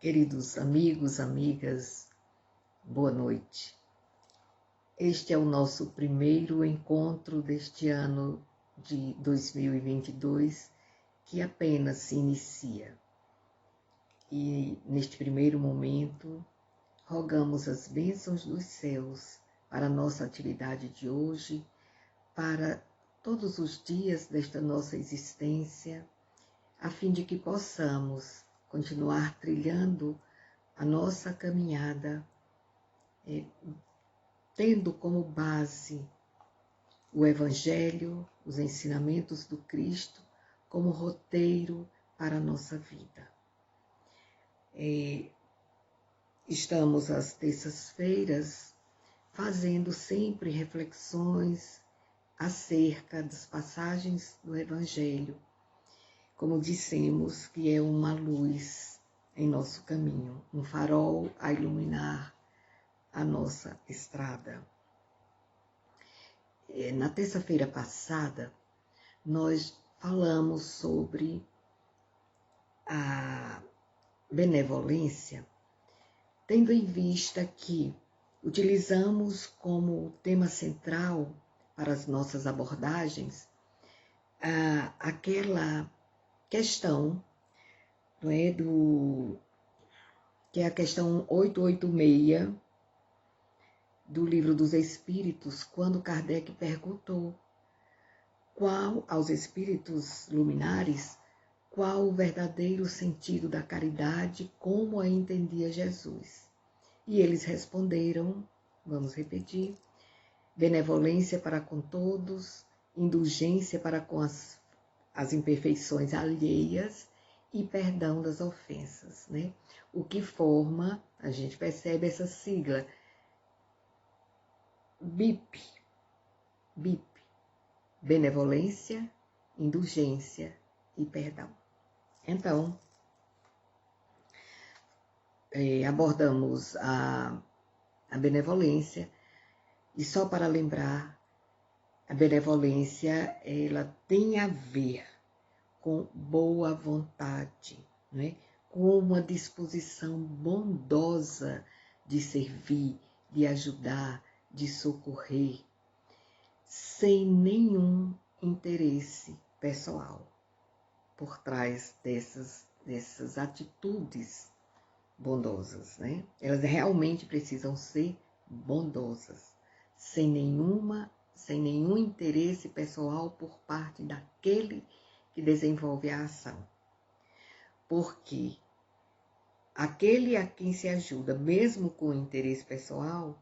Queridos amigos, amigas, boa noite. Este é o nosso primeiro encontro deste ano de 2022, que apenas se inicia. E neste primeiro momento, rogamos as bênçãos dos céus para a nossa atividade de hoje, para todos os dias desta nossa existência, a fim de que possamos continuar trilhando a nossa caminhada, tendo como base o Evangelho, os ensinamentos do Cristo, como roteiro para a nossa vida. Estamos às terças-feiras fazendo sempre reflexões acerca das passagens do Evangelho, como dissemos, que é uma luz em nosso caminho, um farol a iluminar a nossa estrada. Na terça-feira passada, nós falamos sobre a benevolência, tendo em vista que utilizamos como tema central para as nossas abordagens aquela questão, não é, que é a questão 886 do Livro dos Espíritos, quando Kardec perguntou aos espíritos luminares qual o verdadeiro sentido da caridade, como a entendia Jesus. E eles responderam, vamos repetir: benevolência para com todos, indulgência para com as imperfeições alheias e perdão das ofensas, né? O que forma, a gente percebe essa sigla, BIP, benevolência, indulgência e perdão. Então, abordamos a benevolência, e só para lembrar, a benevolência ela tem a ver com boa vontade, né? Com uma disposição bondosa de servir, de ajudar, de socorrer, sem nenhum interesse pessoal por trás dessas atitudes bondosas, né? Elas realmente precisam ser bondosas, sem nenhum interesse pessoal por parte daquele que desenvolve a ação. Porque aquele a quem se ajuda, mesmo com interesse pessoal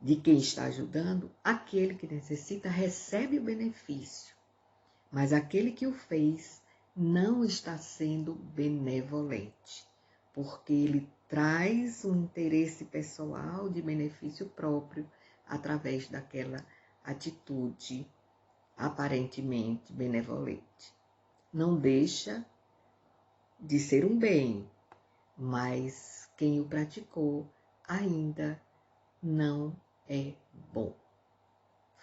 de quem está ajudando, aquele que necessita recebe o benefício, mas aquele que o fez não está sendo benevolente, porque ele traz um interesse pessoal de benefício próprio através daquela atitude aparentemente benevolente. Não deixa de ser um bem, mas quem o praticou ainda não é bom.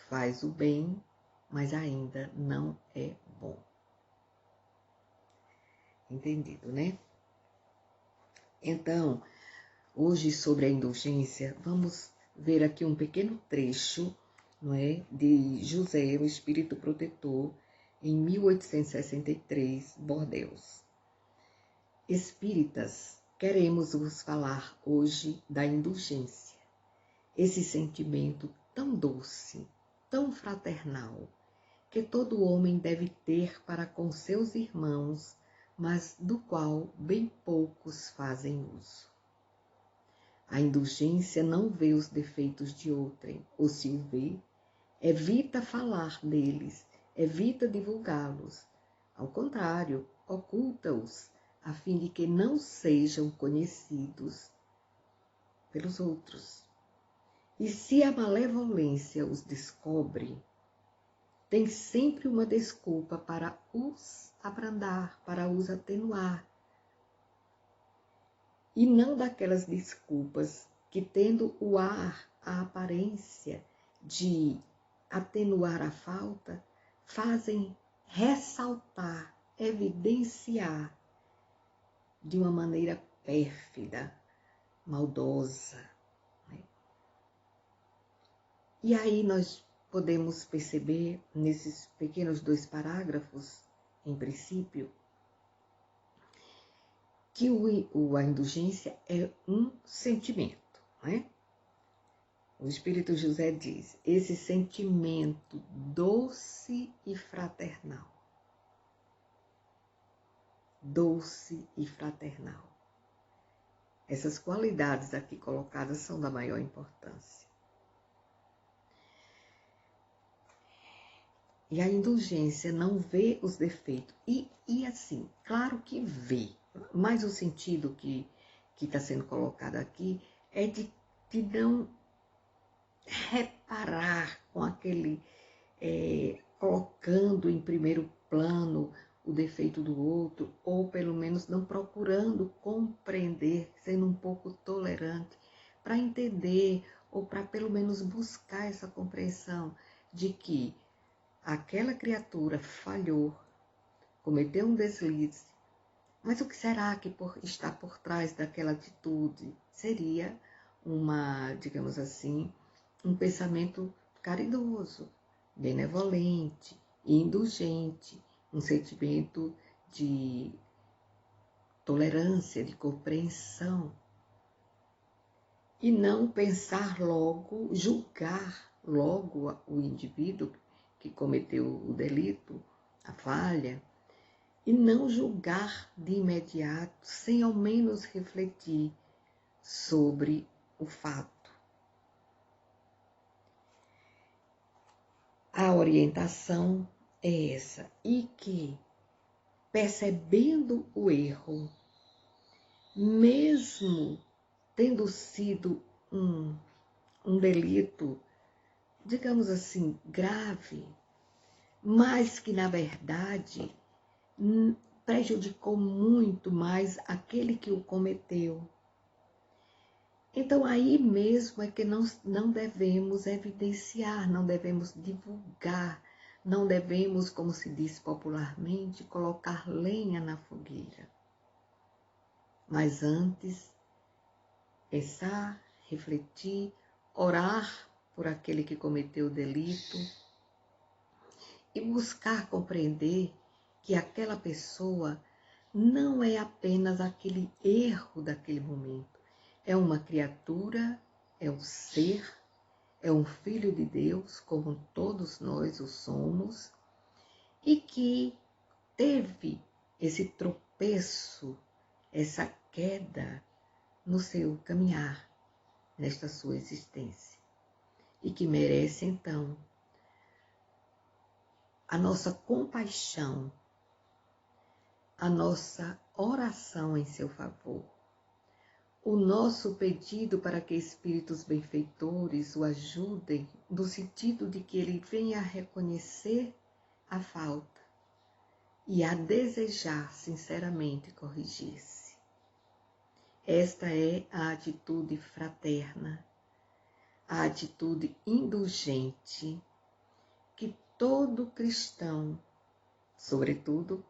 Faz o bem, mas ainda não é bom. Entendido, né? Então, hoje sobre a indulgência, vamos ver aqui um pequeno trecho, não é, de José, o Espírito Protetor, em 1863, Bordeaux. Espíritas, queremos vos falar hoje da indulgência, esse sentimento tão doce, tão fraternal, que todo homem deve ter para com seus irmãos, mas do qual bem poucos fazem uso. A indulgência não vê os defeitos de outrem, ou se o vê, evita falar deles, evita divulgá-los. Ao contrário, oculta-os, a fim de que não sejam conhecidos pelos outros. E se a malevolência os descobre, tem sempre uma desculpa para os abrandar, para os atenuar. E não daquelas desculpas que, tendo o ar, a aparência de atenuar a falta, fazem ressaltar, evidenciar de uma maneira pérfida, maldosa, né? E aí nós podemos perceber, nesses pequenos 2 parágrafos, em princípio, que a indulgência é um sentimento, né? O Espírito José diz, esse sentimento doce e fraternal. Doce e fraternal. Essas qualidades aqui colocadas são da maior importância. E a indulgência não vê os defeitos. E assim, claro que vê, mas o sentido que está sendo colocado aqui é de não reparar com aquele, colocando em primeiro plano o defeito do outro, ou pelo menos não procurando compreender, sendo um pouco tolerante, para entender, ou para pelo menos buscar essa compreensão de que aquela criatura falhou, cometeu um deslize, mas o que será que está por trás daquela atitude? Seria digamos assim, um pensamento caridoso, benevolente, indulgente, um sentimento de tolerância, de compreensão. E não pensar logo, julgar logo o indivíduo que cometeu o delito, a falha, e não julgar de imediato, sem ao menos refletir sobre o fato. A orientação é essa, e que, percebendo o erro, mesmo tendo sido um delito, digamos assim, grave, mas que, na verdade, prejudicou muito mais aquele que o cometeu. Então, aí mesmo é que não devemos evidenciar, não devemos divulgar, não devemos, como se diz popularmente, colocar lenha na fogueira. Mas antes, pensar, refletir, orar por aquele que cometeu o delito e buscar compreender que aquela pessoa não é apenas aquele erro daquele momento. É uma criatura, é um ser, é um filho de Deus, como todos nós o somos, e que teve esse tropeço, essa queda no seu caminhar, nesta sua existência, e que merece, então, a nossa compaixão, a nossa oração em seu favor, o nosso pedido para que espíritos benfeitores o ajudem, no sentido de que ele venha a reconhecer a falta e a desejar sinceramente corrigir-se. Esta é a atitude fraterna, a atitude indulgente que todo cristão, sobretudo,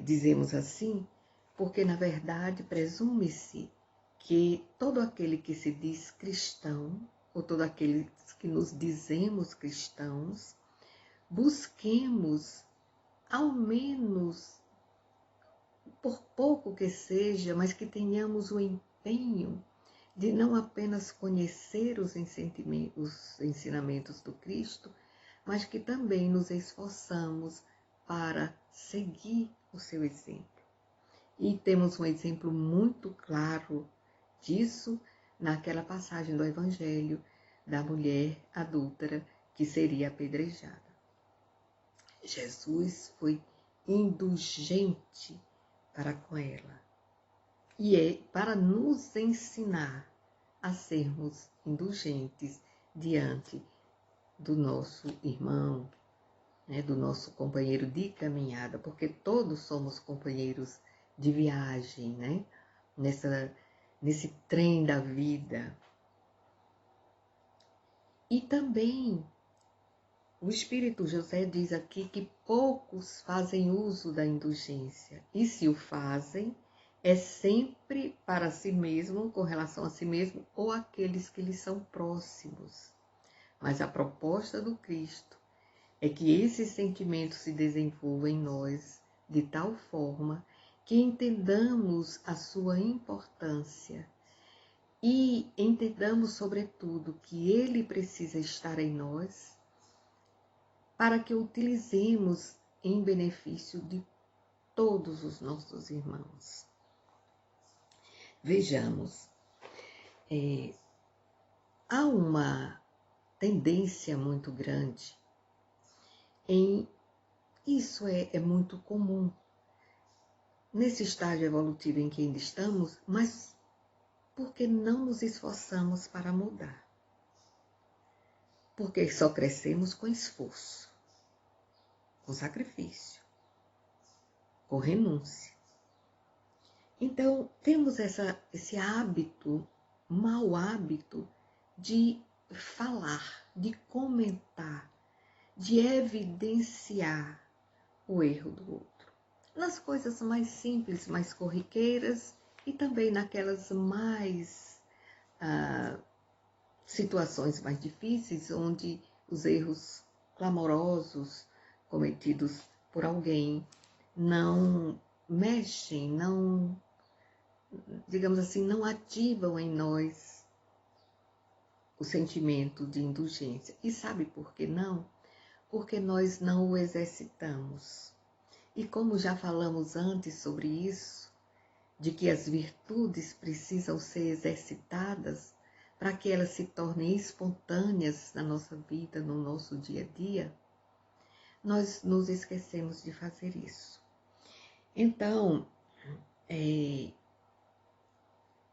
dizemos assim, porque, na verdade, presume-se que todo aquele que se diz cristão, ou todo aquele que nos dizemos cristãos, busquemos, ao menos, por pouco que seja, mas que tenhamos o empenho de não apenas conhecer os ensinamentos do Cristo, mas que também nos esforçamos para seguir o seu exemplo. E temos um exemplo muito claro disso naquela passagem do Evangelho da mulher adúltera que seria apedrejada. Jesus foi indulgente para com ela. E é para nos ensinar a sermos indulgentes diante do nosso irmão, né, do nosso companheiro de caminhada, porque todos somos companheiros de viagem, né? Nesse trem da vida. E também o Espírito José diz aqui que poucos fazem uso da indulgência, e se o fazem, é sempre para si mesmo, com relação a si mesmo, ou aqueles que lhe são próximos. Mas a proposta do Cristo é que esse sentimento se desenvolva em nós de tal forma que entendamos a sua importância e entendamos, sobretudo, que ele precisa estar em nós para que o utilizemos em benefício de todos os nossos irmãos. Vejamos, há uma tendência muito grande isso é muito comum nesse estágio evolutivo em que ainda estamos, mas porque não nos esforçamos para mudar. Porque só crescemos com esforço, com sacrifício, com renúncia. Então, temos esse hábito, mau hábito, de falar, de comentar, de evidenciar o erro do outro. Nas coisas mais simples, mais corriqueiras e também naquelas situações mais difíceis, onde os erros clamorosos cometidos por alguém não mexem, não, digamos assim, não ativam em nós o sentimento de indulgência. E sabe por que não? Porque nós não o exercitamos. E como já falamos antes sobre isso, de que as virtudes precisam ser exercitadas para que elas se tornem espontâneas na nossa vida, no nosso dia a dia, nós nos esquecemos de fazer isso. Então,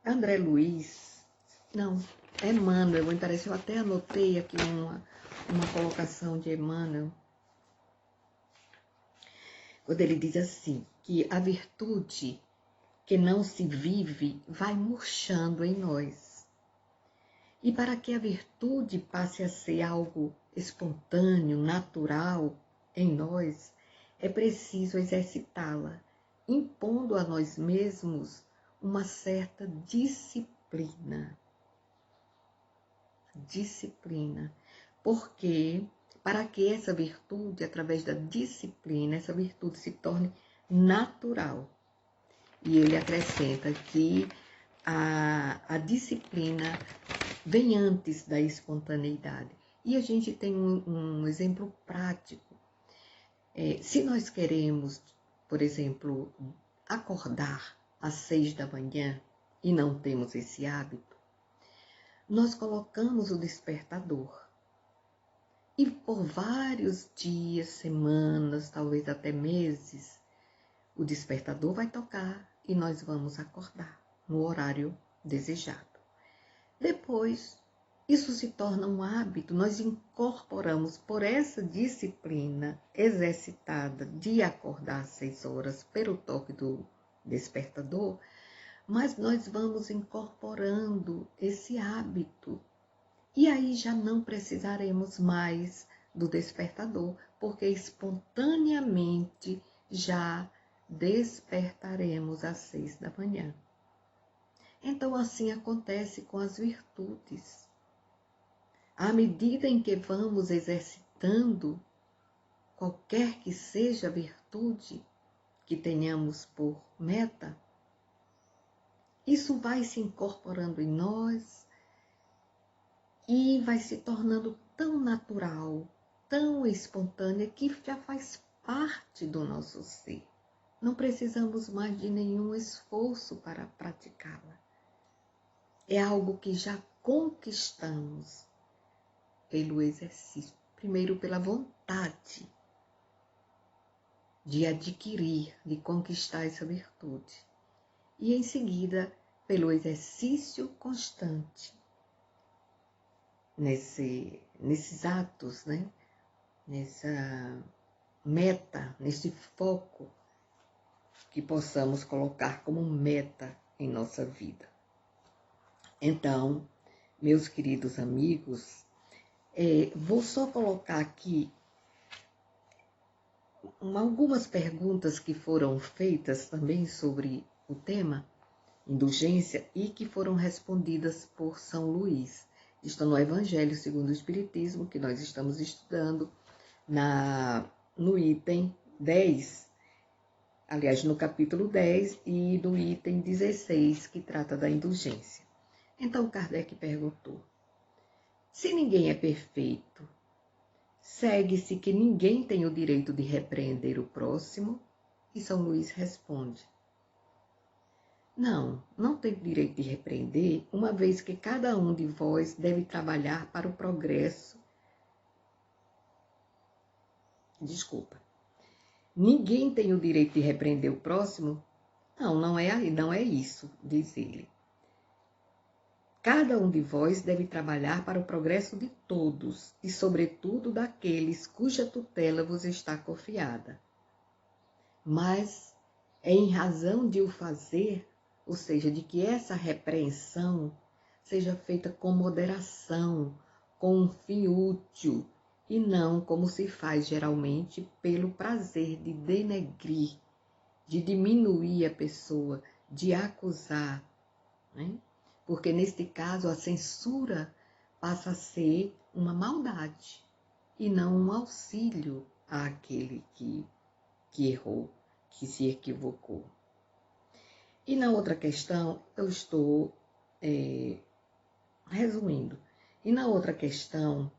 André Luiz, não, Emmanuel, me parece, eu até anotei aqui uma colocação de Emmanuel, quando ele diz assim, que a virtude que não se vive vai murchando em nós. E para que a virtude passe a ser algo espontâneo, natural em nós, é preciso exercitá-la, impondo a nós mesmos uma certa disciplina. Porque para que essa virtude, através da disciplina, essa virtude se torne natural. E ele acrescenta que a disciplina vem antes da espontaneidade. E a gente tem um exemplo prático. Se nós queremos, por exemplo, acordar às 6 da manhã e não temos esse hábito, nós colocamos o despertador. E por vários dias, semanas, talvez até meses, o despertador vai tocar e nós vamos acordar no horário desejado. Depois, isso se torna um hábito, nós incorporamos por essa disciplina exercitada de acordar às 6 horas pelo toque do despertador, mas nós vamos incorporando esse hábito. E aí já não precisaremos mais do despertador, porque espontaneamente já despertaremos às 6 da manhã. Então assim acontece com as virtudes. À medida em que vamos exercitando qualquer que seja a virtude que tenhamos por meta, isso vai se incorporando em nós e vai se tornando tão natural, tão espontânea, que já faz parte do nosso ser. Não precisamos mais de nenhum esforço para praticá-la. É algo que já conquistamos pelo exercício. Primeiro, pela vontade de adquirir, de conquistar essa virtude. E em seguida, pelo exercício constante nesses atos, né? Nessa meta, nesse foco que possamos colocar como meta em nossa vida. Então, meus queridos amigos, vou só colocar aqui algumas perguntas que foram feitas também sobre o tema, indulgência, e que foram respondidas por São Luís. Estão no Evangelho segundo o Espiritismo, que nós estamos estudando, no item 10, aliás, no capítulo 10 e no item 16, que trata da indulgência. Então Kardec perguntou: se ninguém é perfeito, segue-se que ninguém tem o direito de repreender o próximo? E São Luís responde: não tem direito de repreender, uma vez que cada um de vós deve trabalhar para o progresso. Desculpa. Ninguém tem o direito de repreender o próximo? Não é isso, diz ele. Cada um de vós deve trabalhar para o progresso de todos, e sobretudo daqueles cuja tutela vos está confiada. Mas é em razão de o fazer, ou seja, de que essa repreensão seja feita com moderação, com um fim útil, e não como se faz geralmente pelo prazer de denegrir, de diminuir a pessoa, de acusar, né? Porque neste caso a censura passa a ser uma maldade e não um auxílio àquele que errou, que se equivocou. E na outra questão, eu estou resumindo. E na outra questão,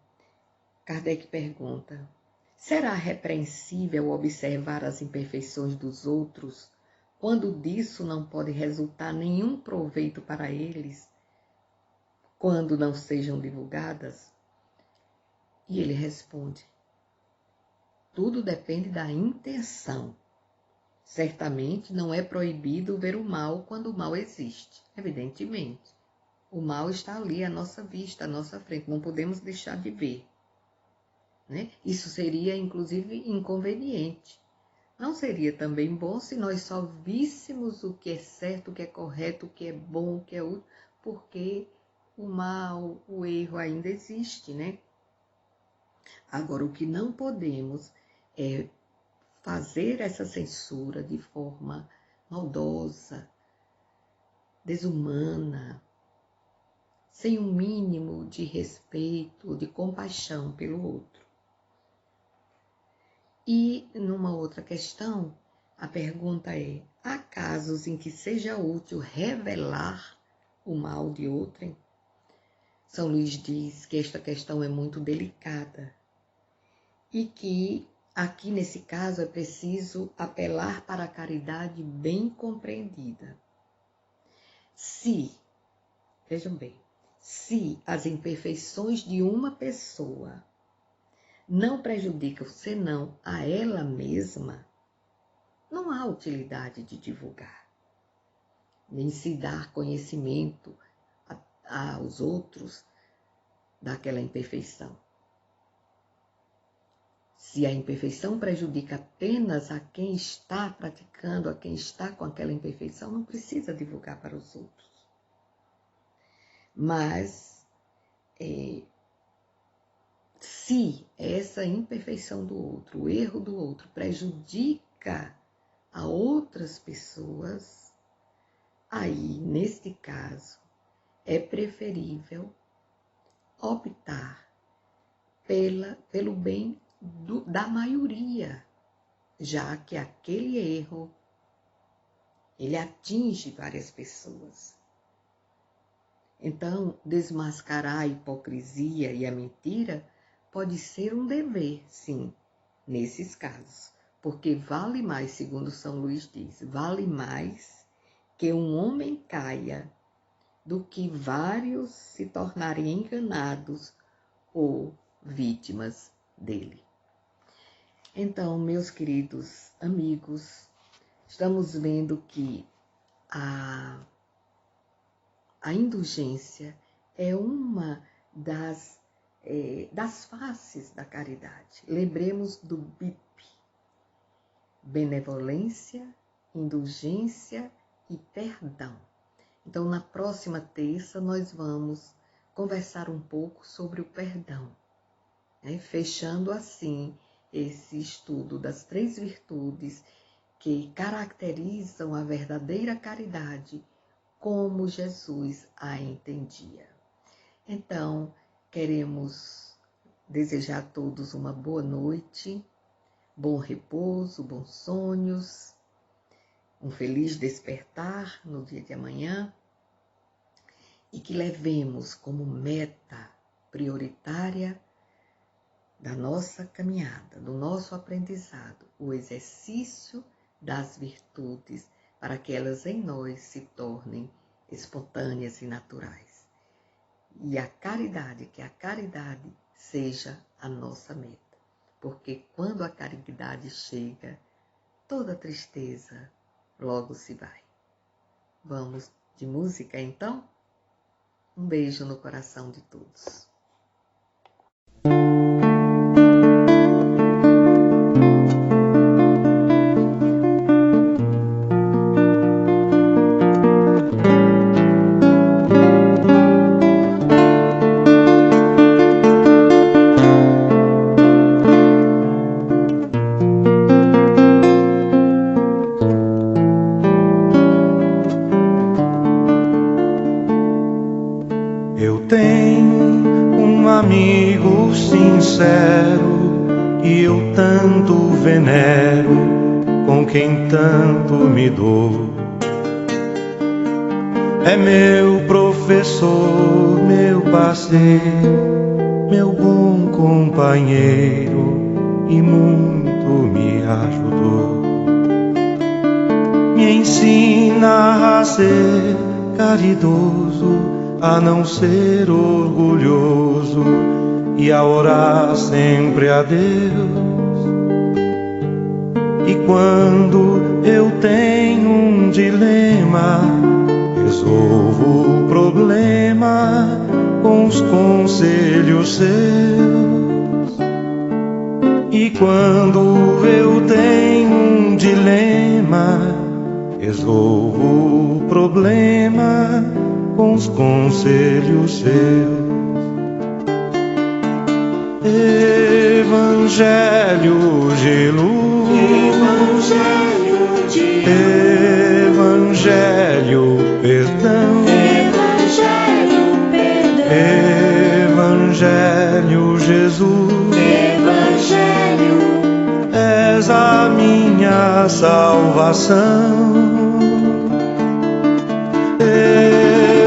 Kardec pergunta: será repreensível observar as imperfeições dos outros, quando disso não pode resultar nenhum proveito para eles, quando não sejam divulgadas? E ele responde: tudo depende da intenção. Certamente não é proibido ver o mal quando o mal existe, evidentemente. O mal está ali à nossa vista, à nossa frente, não podemos deixar de ver, né? Isso seria, inclusive, inconveniente. Não seria também bom se nós só víssemos o que é certo, o que é correto, o que é bom, o que é útil, porque o mal, o erro ainda existe, né? Agora, o que não podemos é fazer essa censura de forma maldosa, desumana, sem um mínimo de respeito, de compaixão pelo outro. E numa outra questão, a pergunta é: há casos em que seja útil revelar o mal de outrem? São Luís diz que esta questão é muito delicada e que aqui nesse caso é preciso apelar para a caridade bem compreendida. Vejam bem, se as imperfeições de uma pessoa não prejudicam senão a ela mesma, não há utilidade de divulgar, nem se dar conhecimento aos outros daquela imperfeição. Se a imperfeição prejudica apenas a quem está praticando, a quem está com aquela imperfeição, não precisa divulgar para os outros. Mas, se essa imperfeição do outro, o erro do outro, prejudica a outras pessoas, aí, neste caso, é preferível optar pelo bem da maioria, já que aquele erro, ele atinge várias pessoas. Então, desmascarar a hipocrisia e a mentira pode ser um dever, sim, nesses casos, porque vale mais, segundo São Luís diz, vale mais que um homem caia do que vários se tornarem enganados ou vítimas dele. Então, meus queridos amigos, estamos vendo que a indulgência é uma das faces da caridade. Lembremos do BIP: benevolência, indulgência e perdão. Então, na próxima terça, nós vamos conversar um pouco sobre o perdão, né? Fechando assim esse estudo das 3 virtudes que caracterizam a verdadeira caridade como Jesus a entendia. Então, queremos desejar a todos uma boa noite, bom repouso, bons sonhos, um feliz despertar no dia de amanhã e que levemos como meta prioritária da nossa caminhada, do nosso aprendizado, o exercício das virtudes para que elas em nós se tornem espontâneas e naturais. E a caridade, que a caridade seja a nossa meta. Porque quando a caridade chega, toda tristeza logo se vai. Vamos de música então? Um beijo no coração de todos. Eu tenho um amigo sincero que eu tanto venero, com quem tanto me dou. É meu professor, meu parceiro, meu bom companheiro e muito me ajudou. Me ensina a ser caridoso, a não ser orgulhoso e a orar sempre a Deus. E quando eu tenho um dilema, resolvo o problema com os conselhos seus. E quando eu tenho um dilema, resolvo o problema com os conselhos seus. Evangelho de luz, Evangelho perdão, Evangelho Jesus, és a minha salvação.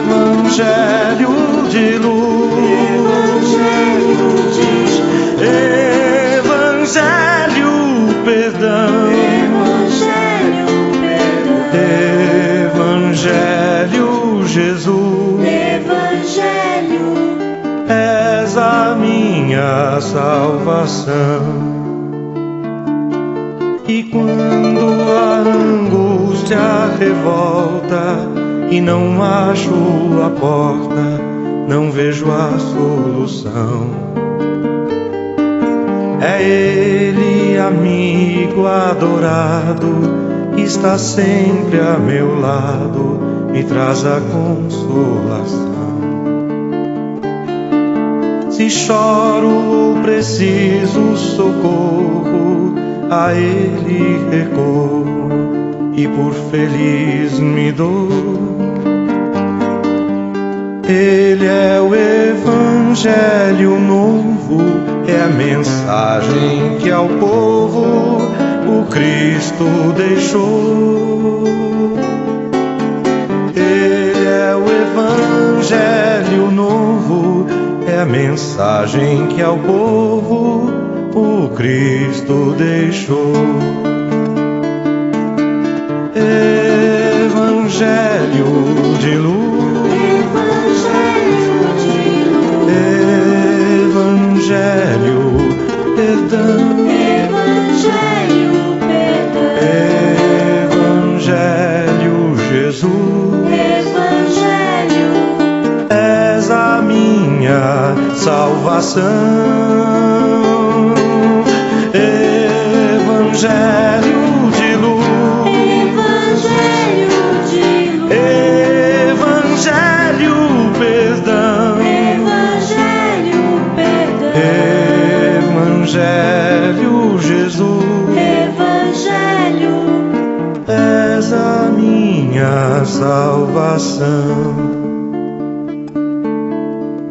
Evangelho de luz, Evangelho perdão, Evangelho Jesus, és a minha salvação. E quando a angústia revolta e não acho a porta, não vejo a solução, é Ele, amigo adorado, que está sempre a meu lado, me traz a consolação. Se choro ou preciso socorro, a Ele recorro e por feliz me dou. Ele é o Evangelho novo, é a mensagem que ao povo o Cristo deixou. Ele é o Evangelho novo, é a mensagem que ao povo o Cristo deixou. Evangelho de luz, Evangelho perdão, Evangelho Jesus, és a minha salvação. Evangelho de luz, Evangelho perdão, Evangelho Jesus, salvação.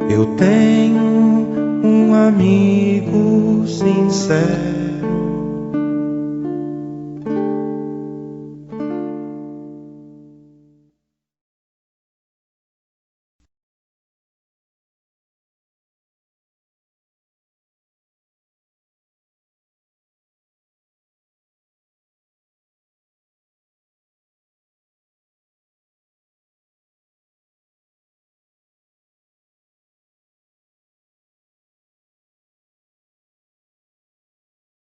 Eu tenho um amigo sincero